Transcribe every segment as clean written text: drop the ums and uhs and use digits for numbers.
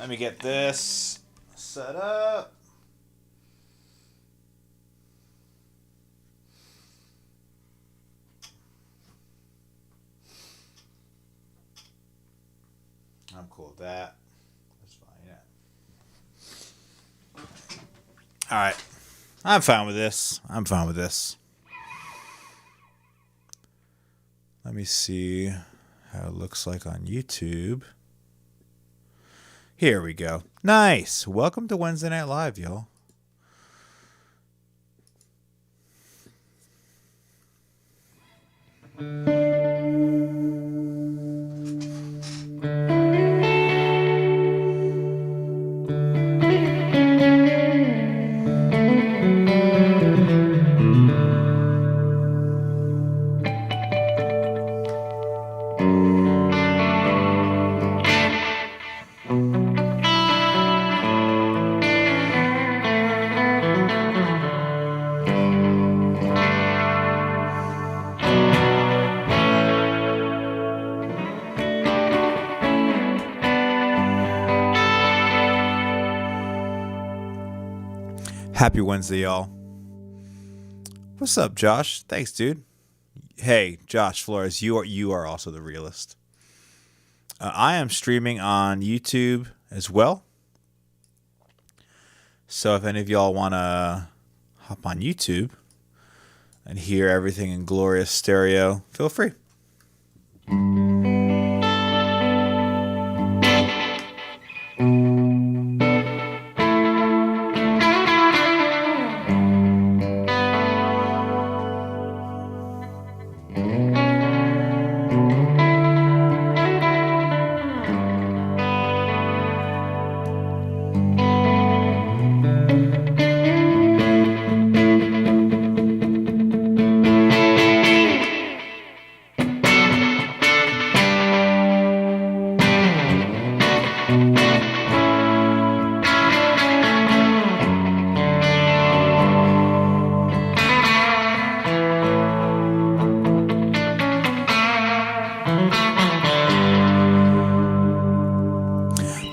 Let me get this set up. I'm cool with that. That's fine, yeah. Alright. I'm fine with this. Let me see how it looks like on YouTube. Here we go. Nice. Welcome to Wednesday Night Live, y'all. Happy Wednesday, y'all. What's up, Josh? Thanks, dude. Hey, Josh Flores, you are also the realist. I am streaming on YouTube as well. So if any of y'all want to hop on YouTube and hear everything in glorious stereo, feel free.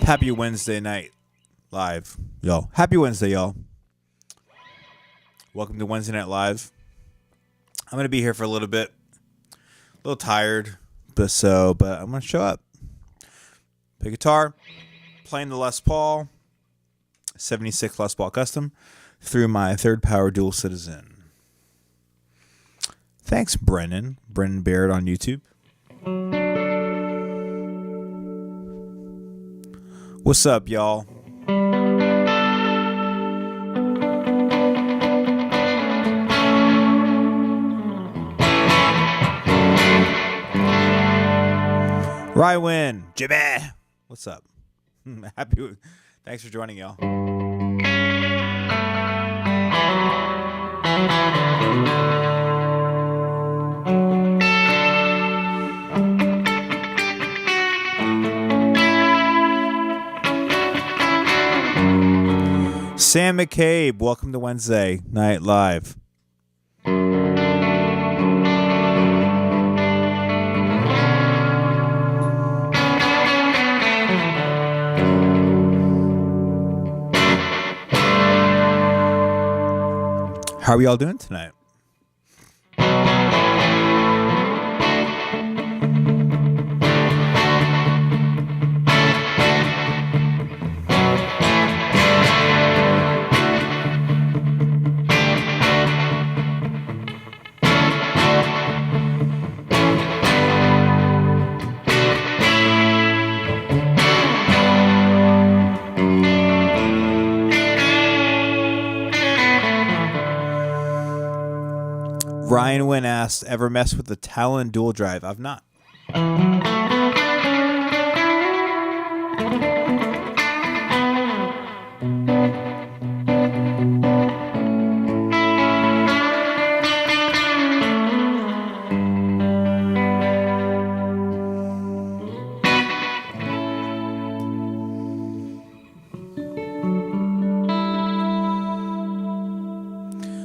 Happy Wednesday night live, y'all. Happy Wednesday, y'all. Welcome to Wednesday Night Live. I'm going to be here for a little bit. A little tired, but I'm going to show up. Play guitar, playing the Les Paul, 76 Les Paul Custom, through my Third Power Dual Citizen. Thanks, Brennan Baird on YouTube. What's up, y'all? Rywin, Jimmy, what's up? Thanks for joining, y'all. Sam McCabe, welcome to Wednesday Night Live. How are y'all doing tonight? Ryan Wynn asked, ever mess with the Talon dual drive? I've not.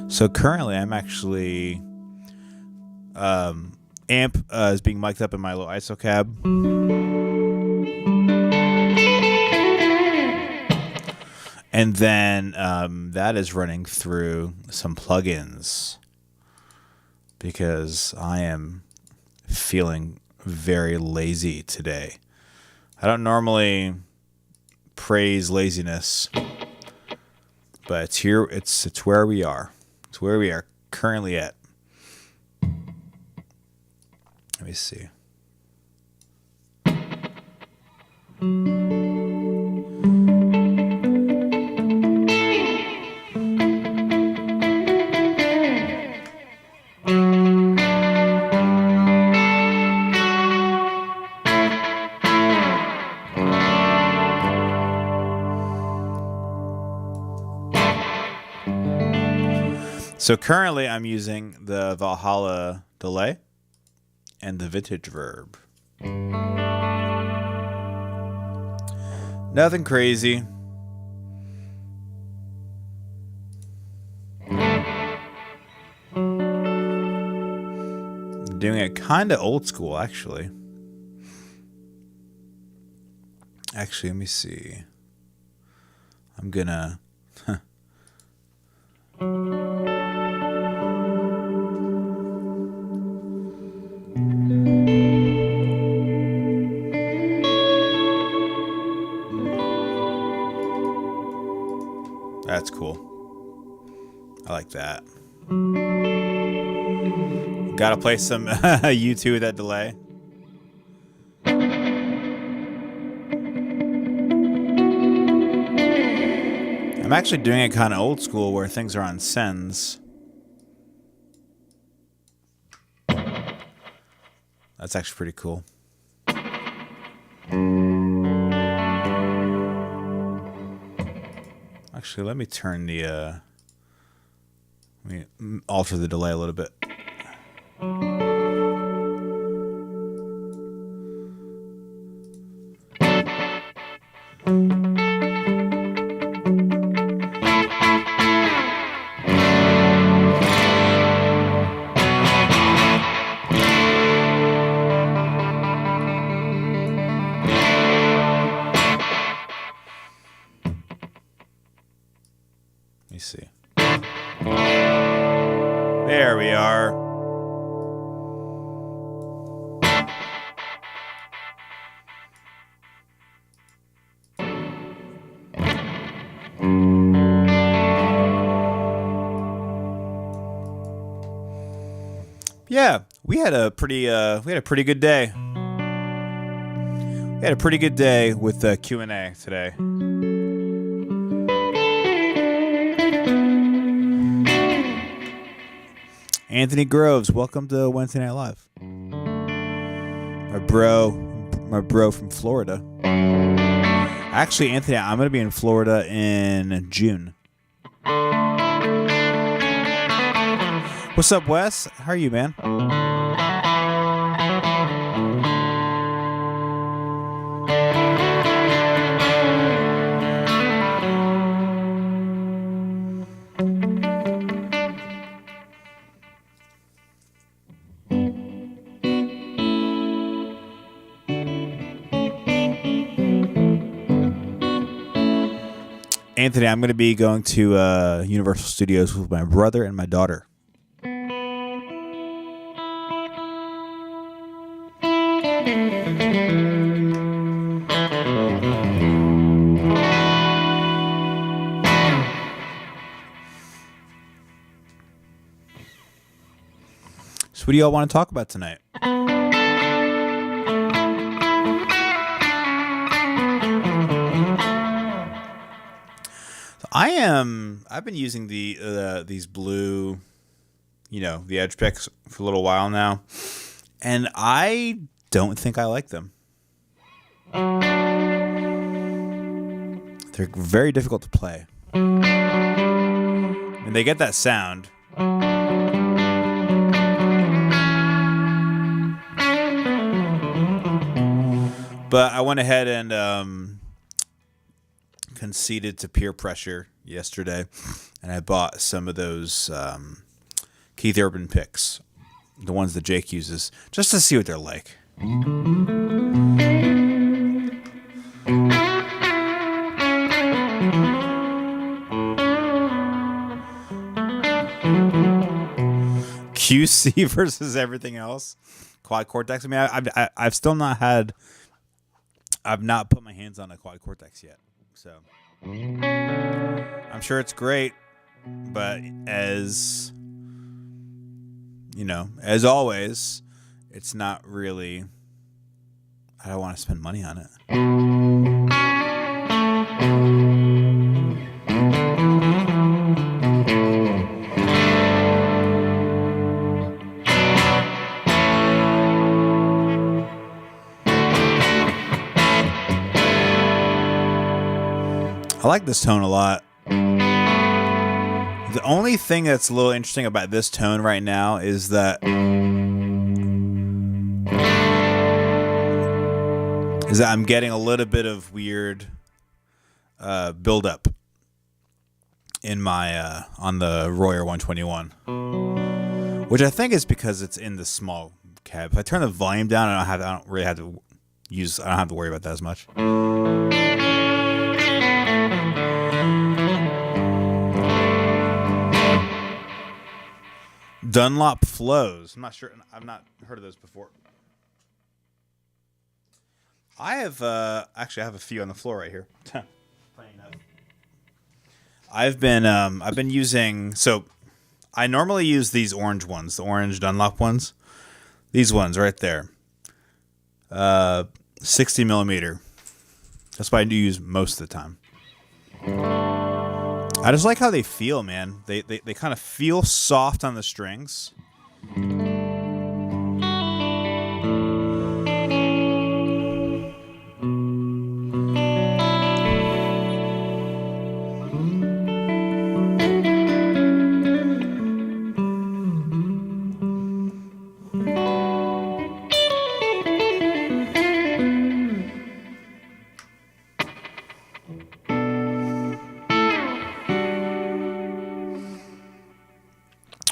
So currently I'm actually amp is being mic'd up in my little ISO cab. And then that is running through some plugins because I am feeling very lazy today. I don't normally praise laziness, but it's here. It's where we are. It's where we are currently at. Let me see. So currently I'm using the Valhalla delay and the vintage verb. Nothing crazy. Doing it kind of old school, actually. Actually, let me see. I'm gonna... That's cool. I like that. Gotta play some U2 with that delay. I'm actually doing it kind of old school where things are on sends. That's actually pretty cool. Actually, let me turn the, let me alter the delay a little bit. Let me see. There we are. Yeah, we had a pretty good day. We had a pretty good day with the Q&A today. Anthony Groves, welcome to Wednesday Night Live. My bro from Florida. Actually, Anthony, I'm going to be in Florida in June. What's up, Wes? How are you, man? Anthony, I'm going to be going to Universal Studios with my brother and my daughter. So what do y'all want to talk about tonight? I've been using these blue, the Edge picks for a little while now, and I don't think I like them. They're very difficult to play. And they get that sound. But I went ahead and conceded to peer pressure yesterday, and I bought some of those Keith Urban picks, the ones that Jake uses, just to see what they're like. QC versus everything else. Quad Cortex. I mean, I've still not had. I've not put my hands on a Quad Cortex yet, so I'm sure it's great. But as you know, as always, it's not really. I don't want to spend money on it. I like this tone a lot. The only thing that's a little interesting about this tone right now is that I'm getting a little bit of weird buildup in my on the Royer 121, which I think is because it's in the small cab. If I turn the volume down, I don't have to worry about that as much. Dunlop Flows. I'm not sure. I've not heard of those before. I have actually I have a few on the floor right here. I've been using, so I normally use these orange ones, the orange Dunlop ones. These ones right there. 60 millimeter. That's what I do use most of the time. I just like how they feel, man. They kind of feel soft on the strings.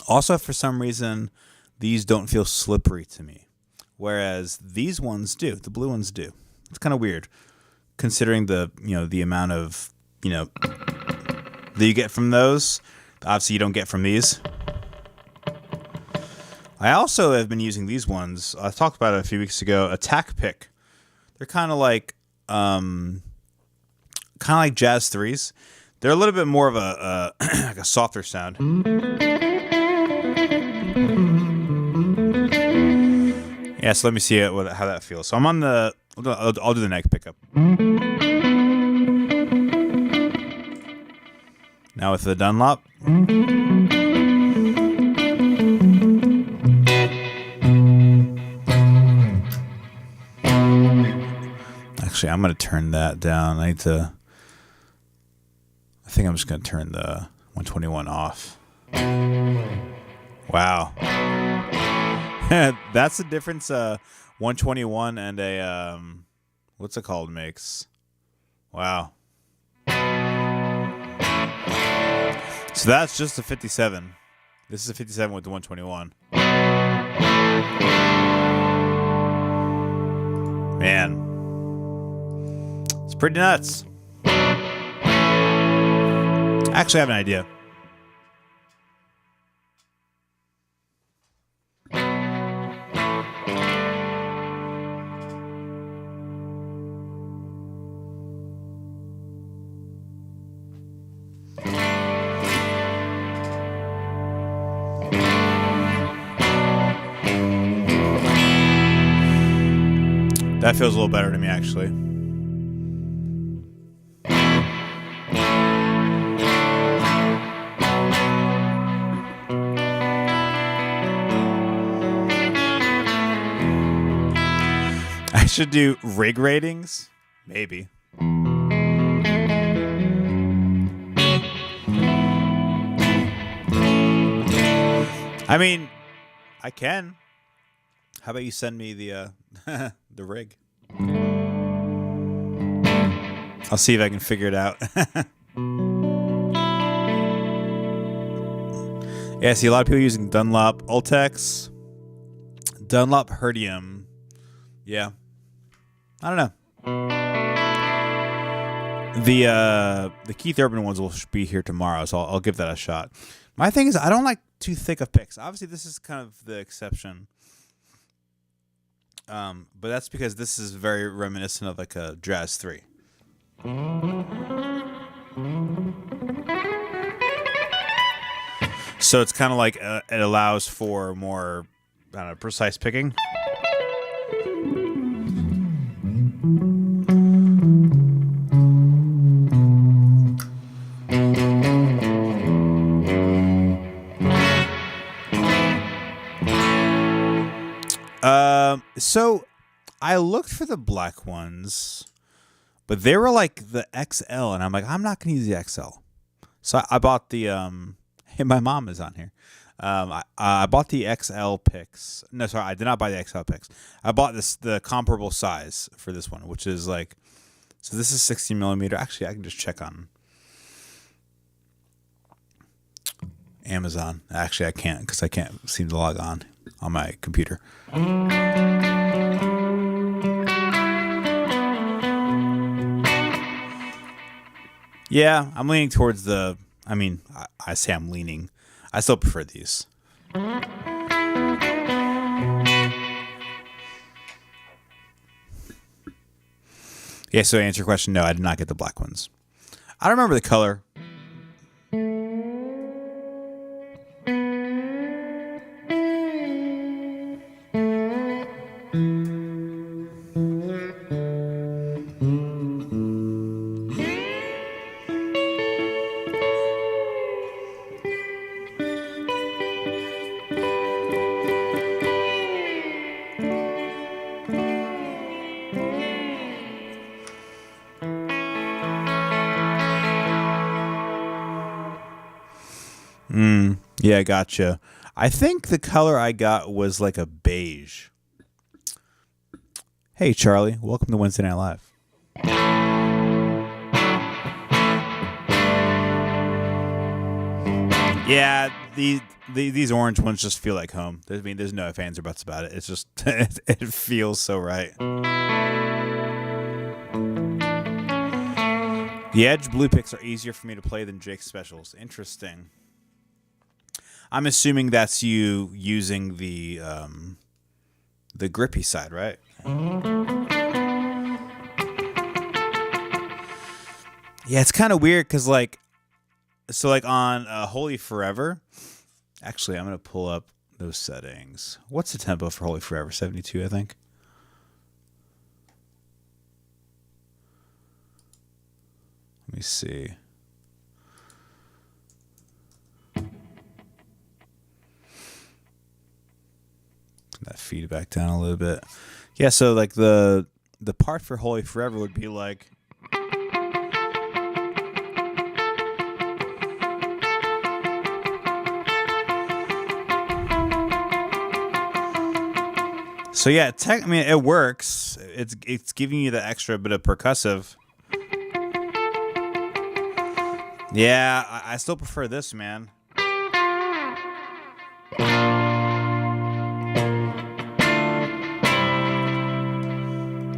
Also, for some reason, these don't feel slippery to me, whereas these ones do. The blue ones do. It's kind of weird, considering the amount of that you get from those. Obviously, you don't get from these. I also have been using these ones. I talked about it a few weeks ago. Attack Pick. They're kind of like Jazz 3s. They're a little bit more of a like a softer sound. Yeah, so let me see how that feels. So I'm on the. I'll do the neck pickup. Now with the Dunlop. Actually, I'm going to turn that down. I think I'm just going to turn the 121 off. Wow. That's the difference 121 and a what's it called makes. Wow. So that's just a 57. This is a 57 with the 121. Man. It's pretty nuts. Actually, I have an idea. That feels a little better to me, actually. I should do rig ratings? Maybe. I mean, I can. How about you send me the the rig? I'll see if I can figure it out. Yeah, I see a lot of people using Dunlop Ultex, Dunlop Herdium. Yeah, I don't know. The Keith Urban ones will be here tomorrow, so I'll give that a shot. My thing is, I don't like too thick of picks. Obviously, this is kind of the exception. But that's because this is very reminiscent of like a Jazz 3. So it's kind of like it allows for more, I don't know, precise picking. So I looked for the black ones, but they were like the XL, and I'm like, I'm not gonna use the XL. So I bought the Hey, my mom is on here. I bought the XL picks. No, sorry, I did not buy the XL picks. I bought the comparable size for this one, which is like, so this is 60 millimeter. Actually, I can just check on Amazon. Actually, I can't because I can't seem to log on my computer. Yeah, I'm leaning towards the. I mean, I say I'm leaning. I still prefer these. Yeah, so to answer your question, no, I did not get the black ones. I don't remember the color. Yeah, gotcha. I think the color I got was like a beige. Hey, Charlie. Welcome to Wednesday Night Live. Yeah, these orange ones just feel like home. I mean, there's no ifs, ands, or buts about it. It's just, it feels so right. The Edge blue picks are easier for me to play than Jake's specials. Interesting. I'm assuming that's you using the grippy side, right? Yeah, it's kind of weird because like on Holy Forever. Actually, I'm gonna pull up those settings. What's the tempo for Holy Forever? 72, I think. Let me see. That feedback down a little bit. Yeah, so like the part for Holy Forever would be like. So yeah, I mean it works. It's giving you the extra bit of percussive. Yeah, I still prefer this, man.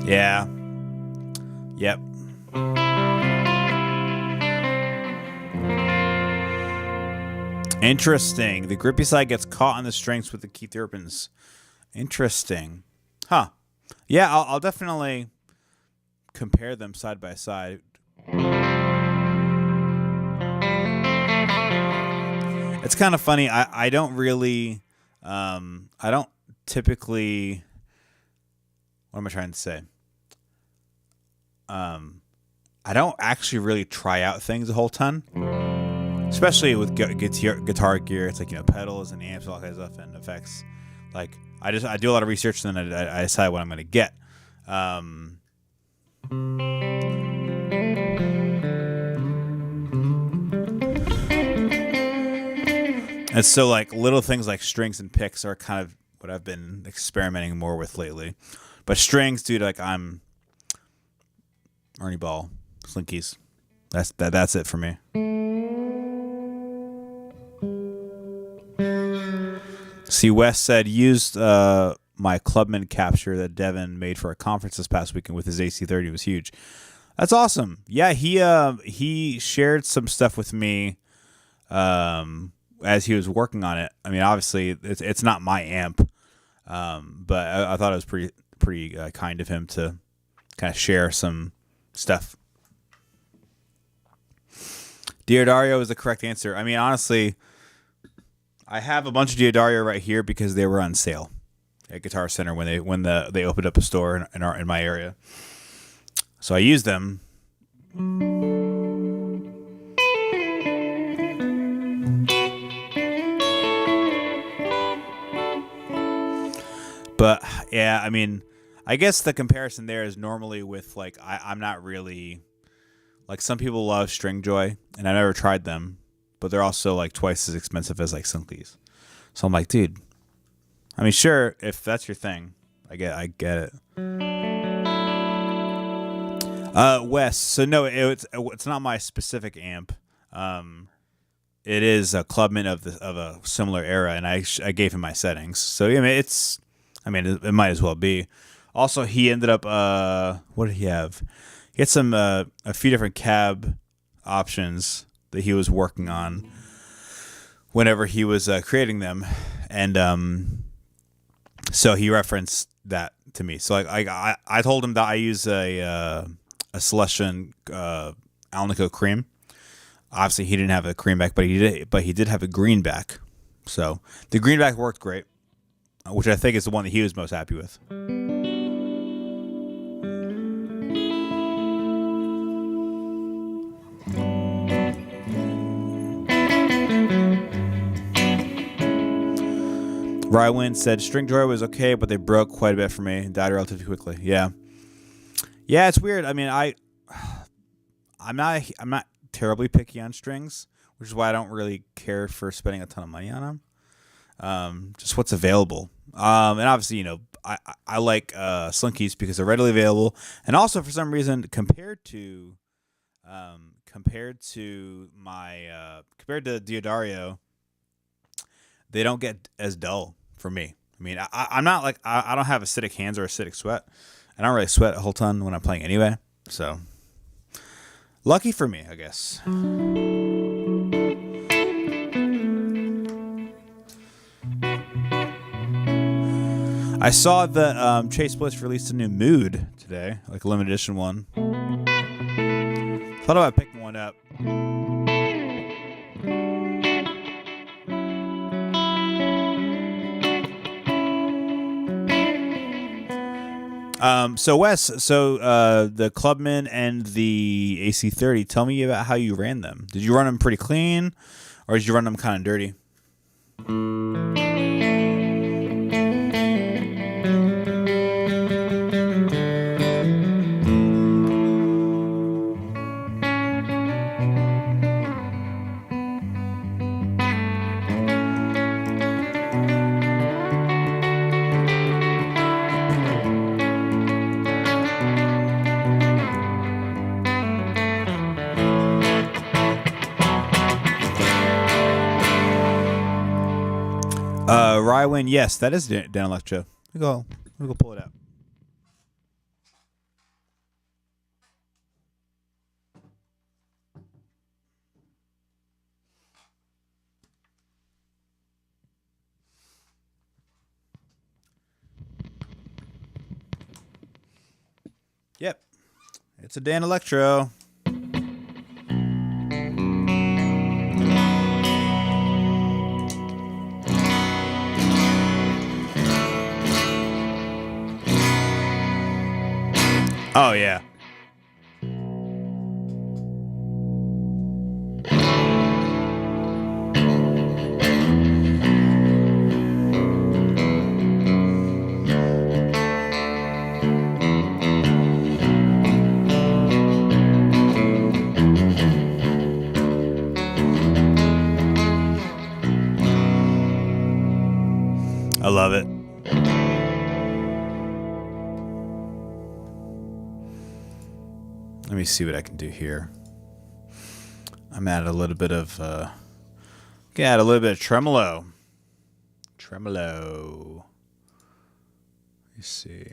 Yeah. Yep. Interesting. The grippy side gets caught on the strings with the Keith Urban's. Interesting. Huh. Yeah, I'll definitely compare them side by side. It's kind of funny. I don't really, I don't typically, what am I trying to say? I don't actually really try out things a whole ton, especially with guitar gear. It's like, you know, pedals and amps, all kinds of stuff and effects. Like I do a lot of research and then I decide what I'm going to get. And so like little things like strings and picks are kind of what I've been experimenting more with lately. But strings, dude, like I'm Ernie Ball, Slinkies. That's it for me. See, Wes said used my Clubman capture that Devin made for a conference this past weekend with his AC30. It was huge. That's awesome. Yeah, he shared some stuff with me as he was working on it. I mean, obviously it's not my amp, but I thought it was pretty kind of him to kind of share some stuff. Diodario is the correct answer. I mean, honestly, I have a bunch of Diodario right here because they were on sale at Guitar Center when they opened up a store in my area. So I used them. But yeah, I mean, I guess the comparison there is normally with like I'm not really like some people love Stringjoy and I never tried them, but they're also like twice as expensive as like Synthese. So I'm like, dude, I mean, sure, if that's your thing, I get it. Wes. So no, it's not my specific amp. It is a Clubman of a similar era, and I gave him my settings. So yeah, it might as well be. Also, he ended up what did he have? He had some a few different cab options that he was working on whenever he was creating them, and so he referenced that to me. So I told him that I use a Celestion Alnico Cream. Obviously, he didn't have a creamback, but he did have a greenback. So the greenback worked great, which I think is the one that he was most happy with. Rywin said Stringjoy was okay, but they broke quite a bit for me and died relatively quickly. Yeah, it's weird. I mean, I'm not terribly picky on strings, which is why I don't really care for spending a ton of money on them. Just what's available. And obviously, you know, I like Slinkies because they're readily available, and also for some reason compared to Diodario, they don't get as dull for me. I mean, I'm not like I don't have acidic hands or acidic sweat. I don't really sweat a whole ton when I'm playing anyway. So lucky for me, I guess. I saw that Chase Bliss released a new Mood today, like a limited edition one. Thought about picking one up. So Wes, the Clubman and the AC30, tell me about how you ran them. Did you run them pretty clean, or did you run them kind of dirty? Rywin, yes, that is Dan Electro. We go pull it out. Yep, it's a Dan Electro. Oh, yeah. I love it. Let me see what I can do here. I'm at a little bit of tremolo. Tremolo. Let me see.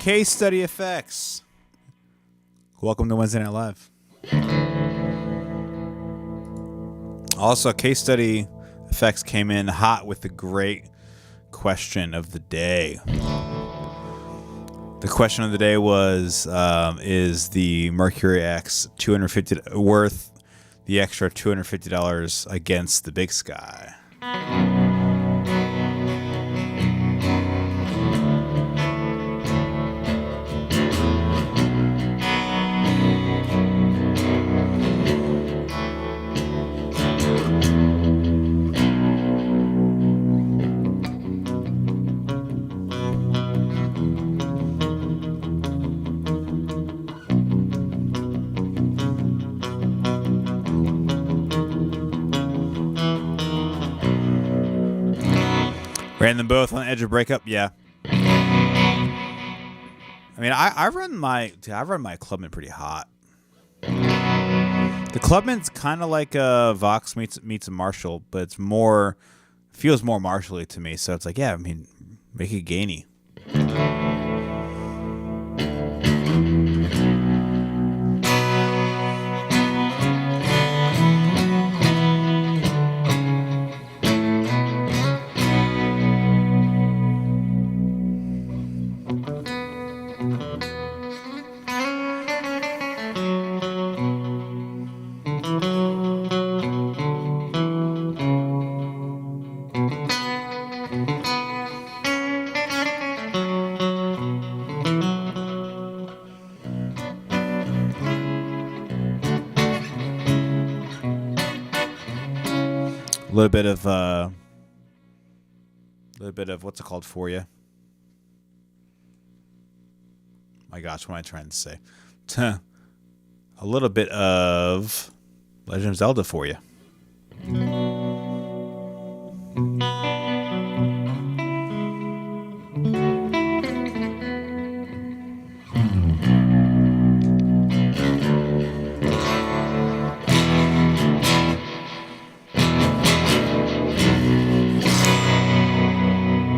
Case Study Effects. Welcome to Wednesday Night Live. Also, Case Study Effects came in hot with the great question of the day. The question of the day was, is the Mercury X $250 worth the extra $250 against the Big Sky? Ran them both on the edge of breakup. Yeah. I mean, I run my Clubman pretty hot. The Clubman's kind of like a Vox meets a Marshall, but it's feels more Marshall-y to me. So it's like, yeah, I mean, make it gainy. A little bit of what's it called for you? My gosh, what am I trying to say? A little bit of Legend of Zelda for you.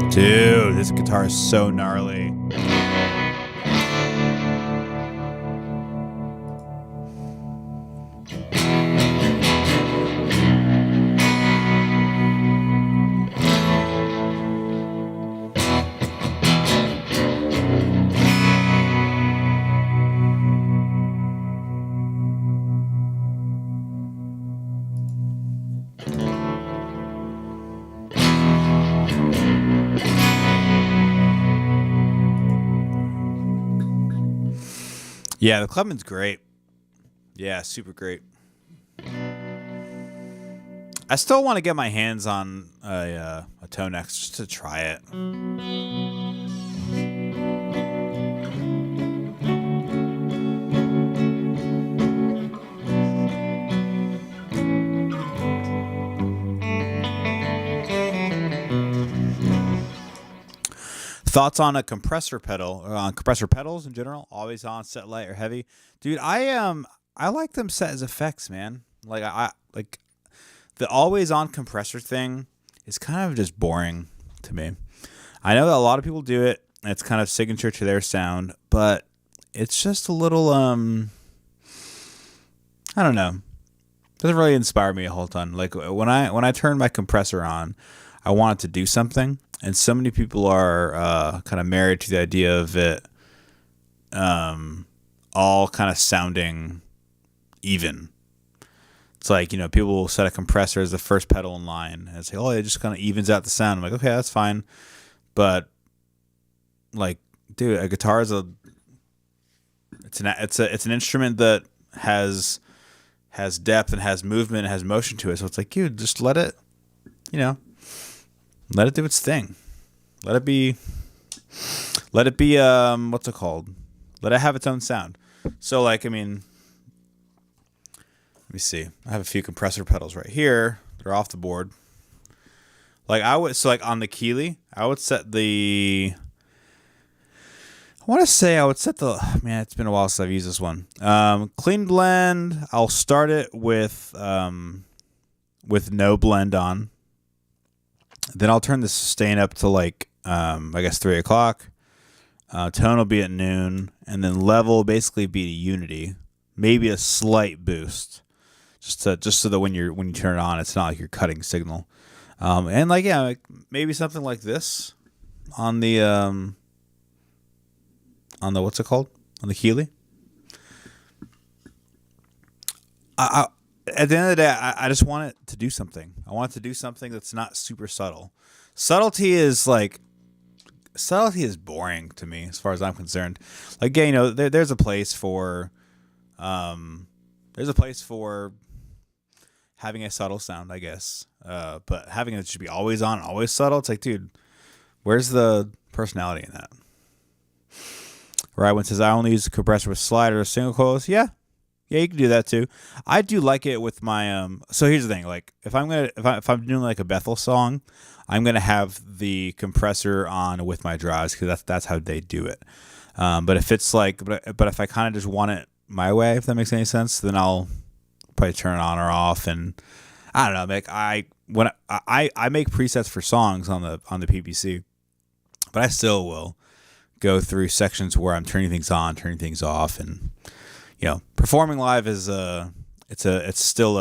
Dude, this guitar is so gnarly. Yeah, the Clubman's great. Yeah, super great. I still want to get my hands on a Tonex just to try it. Thoughts on a compressor pedal, or on compressor pedals in general? Always on, set light or heavy, dude. I like them set as effects, man. Like I like the always on compressor thing is kind of just boring to me. I know that a lot of people do it, and it's kind of signature to their sound, but it's just a little I don't know. Doesn't really inspire me a whole ton. Like when I turn my compressor on, I want it to do something. And so many people are kind of married to the idea of it all kind of sounding even. It's like, you know, people will set a compressor as the first pedal in line and say, oh, it just kind of evens out the sound. I'm like, okay, that's fine. But, like, dude, a guitar is it's an instrument that has depth and has movement and has motion to it. So it's like, dude, just let it, you know, let it do its thing. Let it be what's it called? Let it have its own sound. So like, I mean, let me see. I have a few compressor pedals right here. They're off the board. Like like on the Keeley, I would set the man, it's been a while since I've used this one. Clean blend. I'll start it with no blend on. Then I'll turn the sustain up to like I guess 3 o'clock. Tone will be at noon, and then level will basically be to unity, maybe a slight boost, just so that when you turn it on, it's not like you're cutting signal. And like maybe something like this on the what's it called, on the Keeley. At the end of the day, I just want it to do something. I want it to do something that's not super subtle. Subtlety is boring to me as far as I'm concerned. Like, yeah, there's a place for having a subtle sound, I guess. But having it just be always on, always subtle, it's like, dude, where's the personality in that? Right, when it says I only use a compressor with slider or single coils, yeah, you can do that too. I do like it with my So here's the thing: like if I'm doing like a Bethel song, I'm gonna have the compressor on with my drives because that's how they do it. But if it's like, but if I kind of just want it my way, if that makes any sense, then I'll probably turn it on or off. And I don't know, like I make presets for songs on the PPC, but I still will go through sections where I'm turning things on, turning things off, and performing live is there's still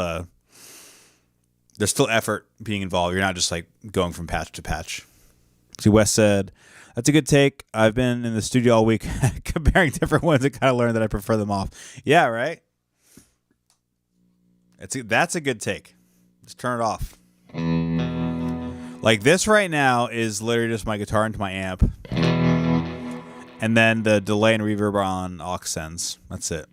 effort being involved. You're not just like going from patch to patch. See, Wes said, that's a good take. I've been in the studio all week comparing different ones and kind of learned that I prefer them off. Yeah, right? That's a good take. Just turn it off. Like this right now is literally just my guitar into my amp. And then the delay and reverb on aux sends. That's it.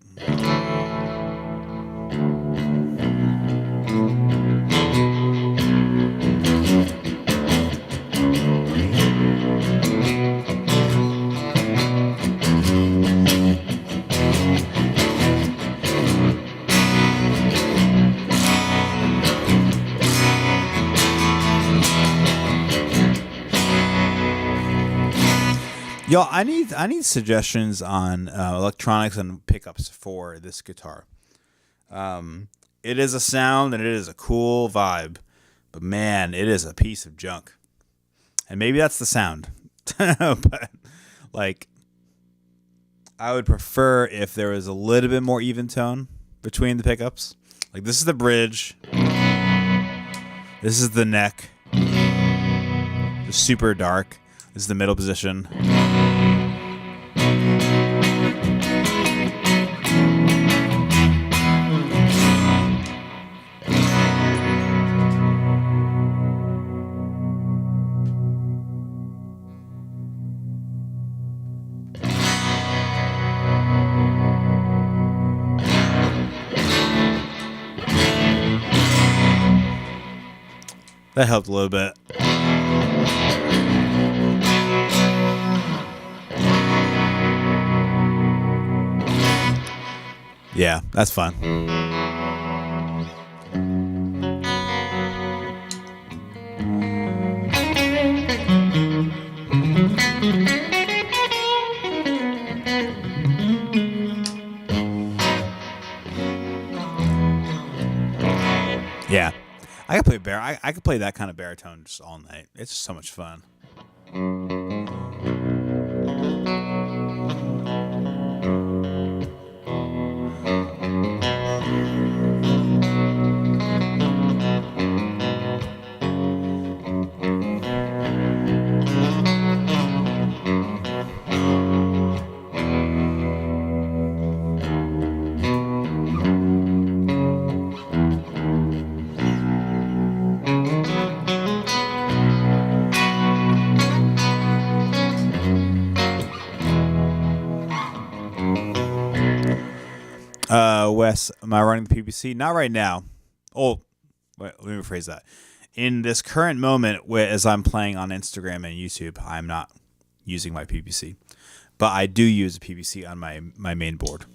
Yo, I need suggestions on electronics and pickups for this guitar. It is a sound and it is a cool vibe, but man, it is a piece of junk. And maybe that's the sound. But like, I would prefer if there was a little bit more even tone between the pickups. Like this is the bridge. This is the neck. Just super dark. This is the middle position. That helped a little bit. Yeah, that's fun. Yeah. I could play I could play that kind of baritone just all night. It's just so much fun. Wes, am I running the PPC? Not right now. Oh, wait, let me rephrase that. In this current moment, as I'm playing on Instagram and YouTube, I'm not using my PPC. But I do use a PPC on my main board.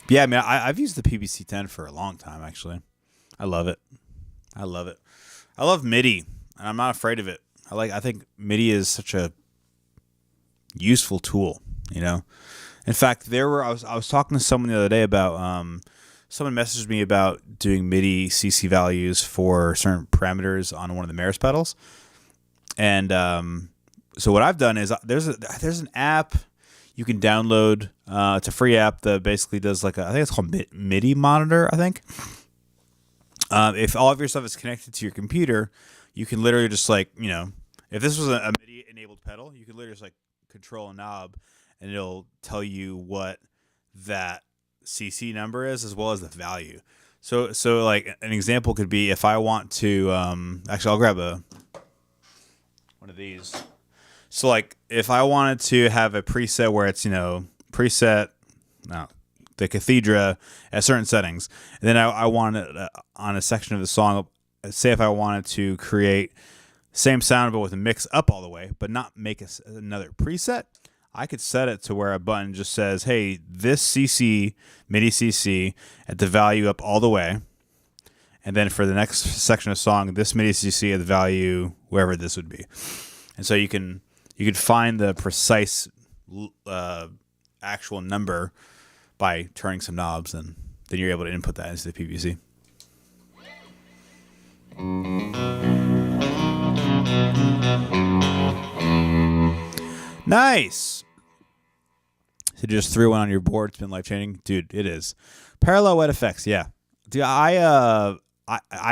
Yeah, I mean, I've used the PPC-10 for a long time, actually. I love it. I love it. I love MIDI, and I'm not afraid of it. I think MIDI is such a useful tool. You know, in fact, I was talking to someone the other day about someone messaged me about doing MIDI CC values for certain parameters on one of the Maris pedals, and so what I've done is there's an app you can download. It's a free app that basically does I think it's called MIDI Monitor. I think if all of your stuff is connected to your computer, you can literally just if this was a MIDI enabled pedal, you could literally just control a knob, and it'll tell you what that CC number is as well as the value. So an example could be if I want to actually I'll grab one of these. So if I wanted to have a preset where it's preset the cathedra at certain settings, and then I wanted on a section of the song, say if I wanted to create same sound but with a mix up all the way but not make another preset, I could set it to where a button just says, hey, this CC, MIDI CC, at the value up all the way. And then for the next section of song, this MIDI CC at the value wherever this would be. And so you can find the precise actual number by turning some knobs, and then you're able to input that into the PVC. Nice. So you just threw one on your board. It's been life-changing. Dude, it is. Parallel wet effects, yeah. Dude, I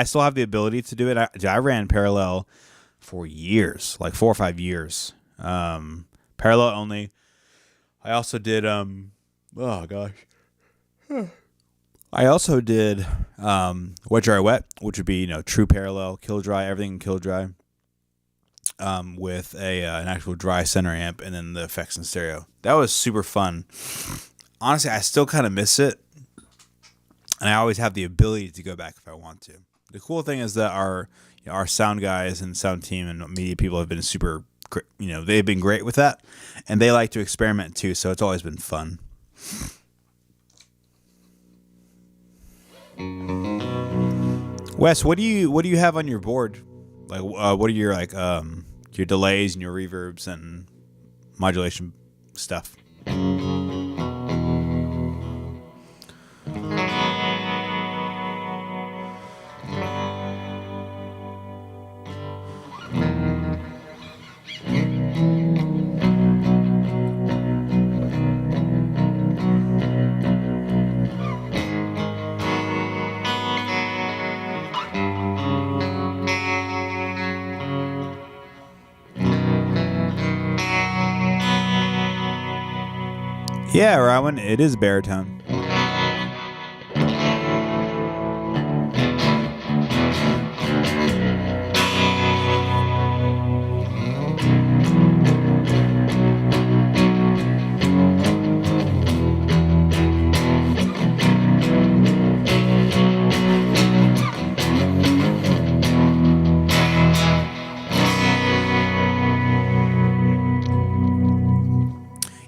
still have the ability to do it. I ran parallel for years, 4 or 5 years. Parallel only. I also did, oh gosh. I also did wet, dry, wet, which would be, true parallel, kill dry, everything kill dry. With an actual dry center amp and then the effects in stereo. That was super fun. Honestly, I still kind of miss it, and I always have the ability to go back if I want to. The cool thing is that our sound guys and sound team and media people have been super, they've been great with that, and they like to experiment too. So it's always been fun. Wes, what do you have on your board? What are your delays and your reverbs and modulation stuff? Yeah, Rowan, it is baritone.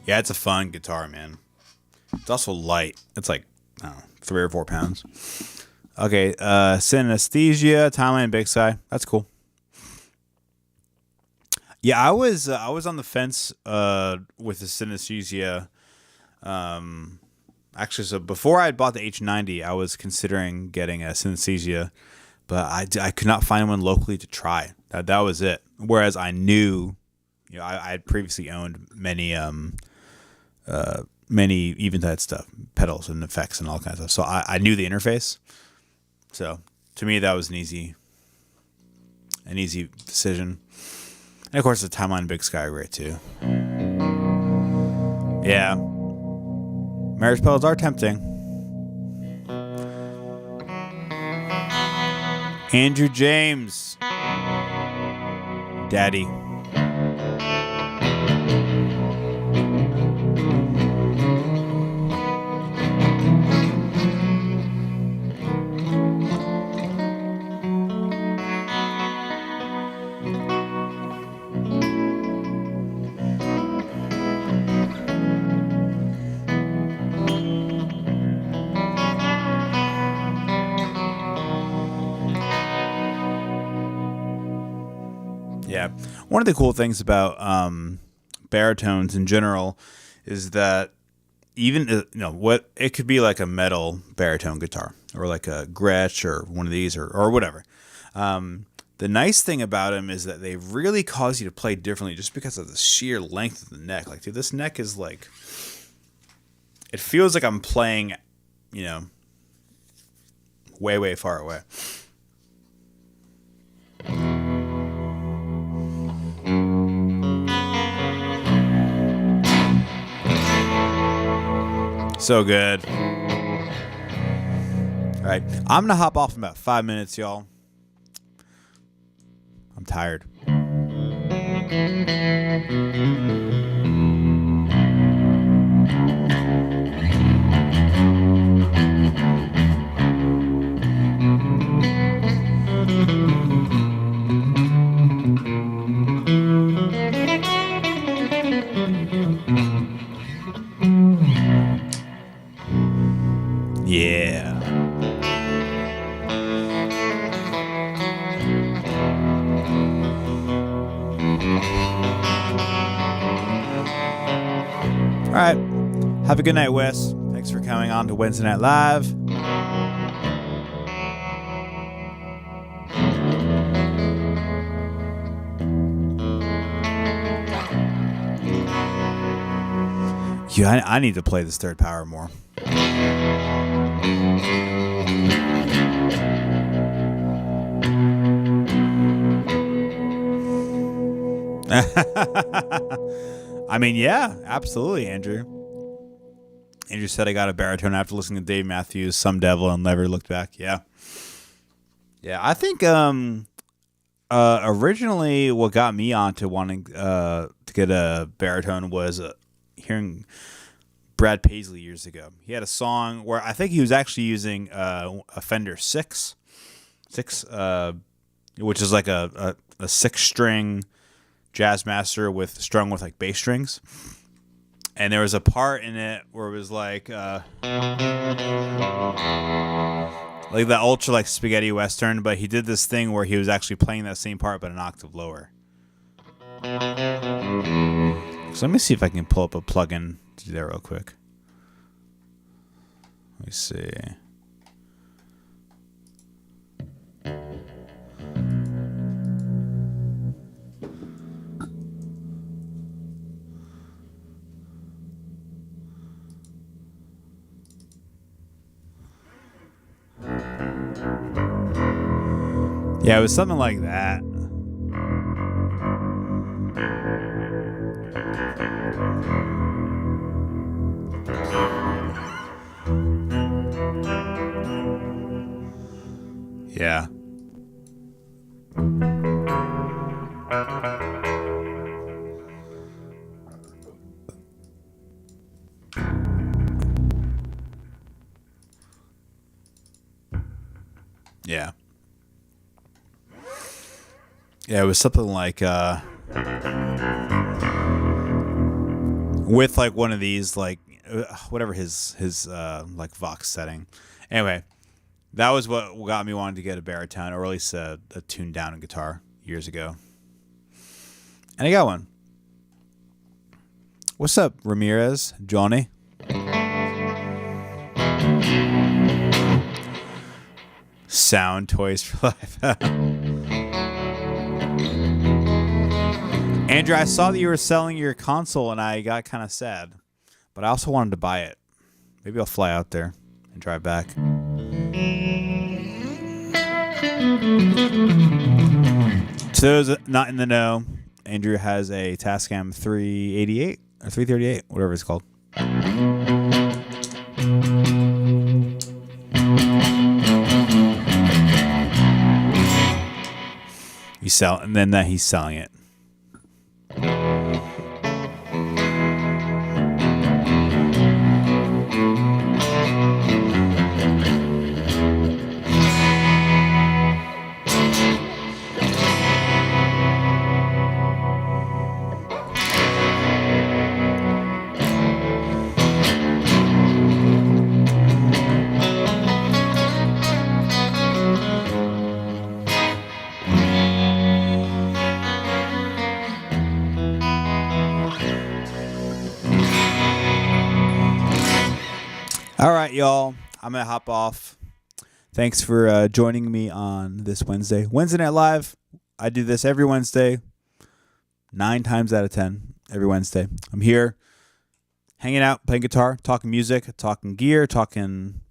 Yeah, it's a fun guitar, man. It's also light. It's 3 or 4 pounds. Okay, Synesthesia, Timeline, Big Sky. That's cool. Yeah, I was on the fence with the Synesthesia. Actually, so before I had bought the H90, I was considering getting a Synesthesia, but I could not find one locally to try. That was it. Whereas I knew, I had previously owned many Eventide stuff, pedals and effects and all kinds of stuff. So I knew the interface. So to me, that was an easy decision. And of course, the Timeline Big Sky are great too. Yeah, marriage pedals are tempting. Andrew James, Daddy. Yeah. One of the cool things about baritones in general is that even what it could be like a metal baritone guitar or like a Gretsch or one of these or whatever. The nice thing about them is that they really cause you to play differently just because of the sheer length of the neck. Like, dude, this neck is like, it feels like I'm playing, way, way far away. So good. All right. I'm going to hop off in about 5 minutes, y'all. I'm tired. Yeah. All right. Have a good night, Wes. Thanks for coming on to Wednesday Night Live. Yeah, I need to play this third power more. I mean, yeah, absolutely, Andrew. Andrew said I got a baritone after listening to Dave Matthews, Some Devil, and Never Looked Back. Yeah. Yeah, I think originally what got me onto wanting to get a baritone was hearing Brad Paisley years ago. He had a song where I think he was actually using a Fender 6, which is like a 6-string Jazzmaster strung with like bass strings. And there was a part in it where it was like the ultra like spaghetti western, but he did this thing where he was actually playing that same part but an octave lower. So let me see if I can pull up a plugin to do that real quick. Let me see. Yeah, it was something like that. Yeah. Yeah. Yeah, it was something like with like one of these like whatever his like Vox setting. Anyway, that was what got me wanting to get a baritone, or at least a tuned down guitar years ago. And I got one. What's up, Ramirez? Johnny? Sound Toys for Life. Andrew, I saw that you were selling your console and I got kind of sad, but I also wanted to buy it. Maybe I'll fly out there and drive back. To those not in the know, Andrew has a Tascam 388 or 338, whatever it's called. He's selling it. All right, y'all. I'm going to hop off. Thanks for joining me on this Wednesday. Wednesday Night Live. I do this every Wednesday, 9 times out of 10, every Wednesday. I'm here hanging out, playing guitar, talking music, talking gear, talking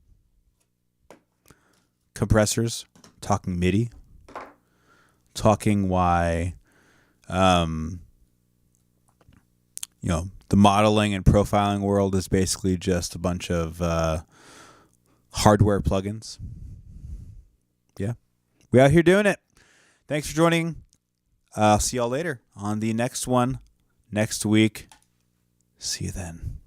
compressors, talking MIDI, talking why, the modeling and profiling world is basically just a bunch of hardware plugins. Yeah. We out here doing it. Thanks for joining. I'll see y'all later on the next one next week. See you then.